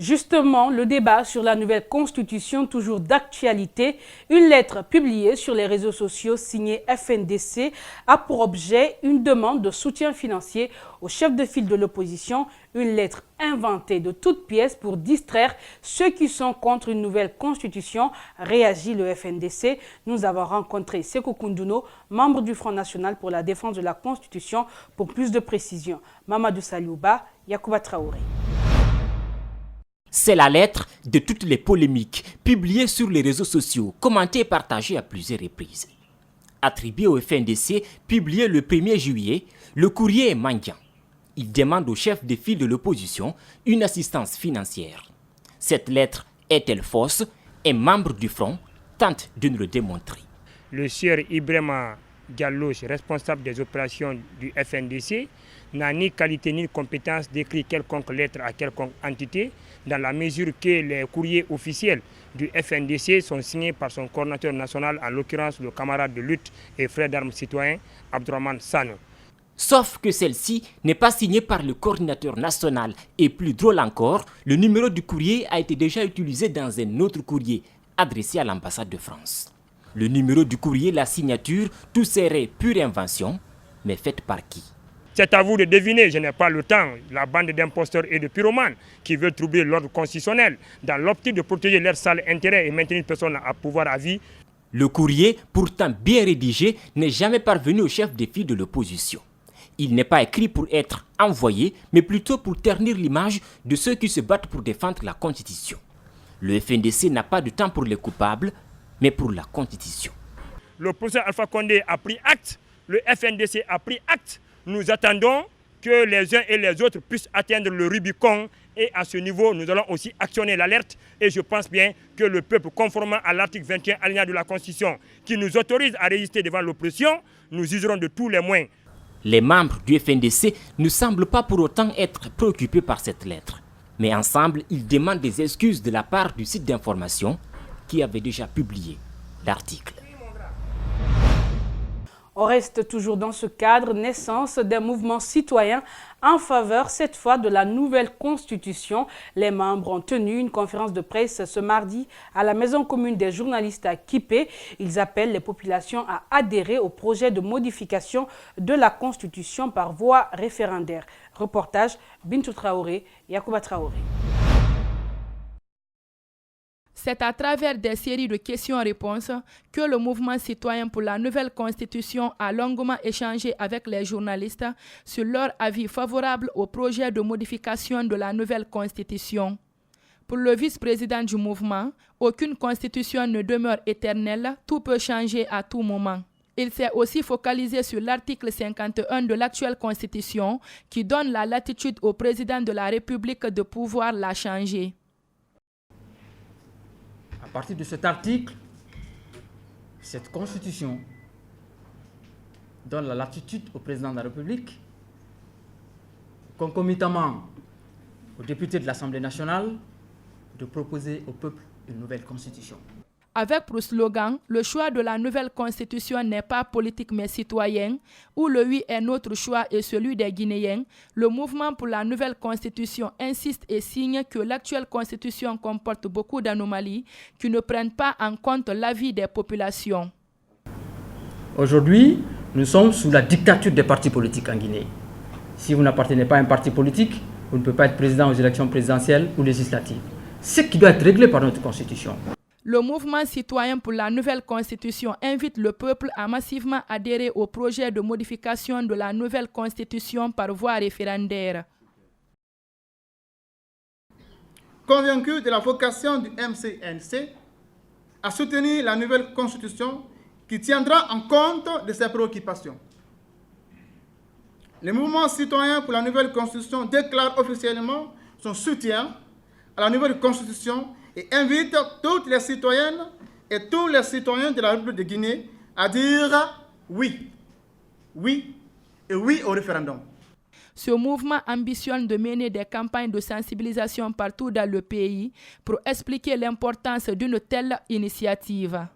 Justement, le débat sur la nouvelle constitution, toujours d'actualité, une lettre publiée sur les réseaux sociaux signée FNDC a pour objet une demande de soutien financier au chef de file de l'opposition, une lettre inventée de toutes pièces pour distraire ceux qui sont contre une nouvelle constitution, réagit le FNDC. Nous avons rencontré Sékou Kounduno, membre du Front National pour la défense de la Constitution, pour plus de précisions. Mamadou Saliouba, Yacouba Traoré. C'est la lettre de toutes les polémiques publiées sur les réseaux sociaux, commentées et partagées à plusieurs reprises. Attribuée au FNDC, publiée le 1er juillet, le courrier est mendiant. Il demande au chef de file de l'opposition une assistance financière. Cette lettre est-elle fausse? Un membre du Front tente de nous le démontrer. Le sieur Ibrahima Diallo, responsable des opérations du FNDC, n'a ni qualité ni compétence d'écrire quelconque lettre à quelconque entité, dans la mesure que les courriers officiels du FNDC sont signés par son coordinateur national, en l'occurrence le camarade de lutte et frère d'armes citoyen, Abdourahmane Sano. Sauf que celle-ci n'est pas signée par le coordinateur national. Et plus drôle encore, le numéro du courrier a été déjà utilisé dans un autre courrier adressé à l'ambassade de France. Le numéro du courrier, la signature, tout serait pure invention, mais faite par qui? C'est à vous de deviner, je n'ai pas le temps, la bande d'imposteurs et de pyromanes qui veulent troubler l'ordre constitutionnel dans l'optique de protéger leur sale intérêt et maintenir une personne à pouvoir à vie. Le courrier, pourtant bien rédigé, n'est jamais parvenu au chef de file de l'opposition. Il n'est pas écrit pour être envoyé, mais plutôt pour ternir l'image de ceux qui se battent pour défendre la Constitution. Le FNDC n'a pas de temps pour les coupables, mais pour la Constitution. Le professeur Alpha Condé a pris acte, le FNDC a pris acte. Nous attendons que les uns et les autres puissent atteindre le Rubicon et à ce niveau, nous allons aussi actionner l'alerte et je pense bien que le peuple, conformément à l'article 21 alinéa de la Constitution qui nous autorise à résister devant l'oppression, nous userons de tous les moyens. Les membres du FNDC ne semblent pas pour autant être préoccupés par cette lettre. Mais ensemble, ils demandent des excuses de la part du site d'information qui avait déjà publié l'article. On reste toujours dans ce cadre, naissance d'un mouvement citoyen en faveur cette fois de la nouvelle constitution. Les membres ont tenu une conférence de presse ce mardi à la maison commune des journalistes à Kipé. Ils appellent les populations à adhérer au projet de modification de la constitution par voie référendaire. Reportage Bintou Traoré, Yacouba Traoré. C'est à travers des séries de questions-réponses que le mouvement citoyen pour la nouvelle constitution a longuement échangé avec les journalistes sur leur avis favorable au projet de modification de la nouvelle constitution. Pour le vice-président du mouvement, aucune constitution ne demeure éternelle, tout peut changer à tout moment. Il s'est aussi focalisé sur l'article 51 de l'actuelle constitution qui donne la latitude au président de la République de pouvoir la changer. À partir de cet article, cette constitution donne la latitude au président de la République, concomitamment aux députés de l'Assemblée nationale, de proposer au peuple une nouvelle constitution. Avec pour slogan, le choix de la nouvelle constitution n'est pas politique mais citoyen, où le oui est notre choix et celui des Guinéens, le mouvement pour la nouvelle constitution insiste et signe que l'actuelle constitution comporte beaucoup d'anomalies qui ne prennent pas en compte l'avis des populations. Aujourd'hui, nous sommes sous la dictature des partis politiques en Guinée. Si vous n'appartenez pas à un parti politique, vous ne pouvez pas être président aux élections présidentielles ou législatives. C'est ce qui doit être réglé par notre constitution. Le mouvement citoyen pour la nouvelle constitution invite le peuple à massivement adhérer au projet de modification de la nouvelle constitution par voie référendaire. Convaincu de la vocation du MCNC à soutenir la nouvelle constitution qui tiendra en compte de ses préoccupations, le mouvement citoyen pour la nouvelle constitution déclare officiellement son soutien à la nouvelle constitution et invite toutes les citoyennes et tous les citoyens de la République de Guinée à dire oui, oui et oui au référendum. Ce mouvement ambitionne de mener des campagnes de sensibilisation partout dans le pays pour expliquer l'importance d'une telle initiative.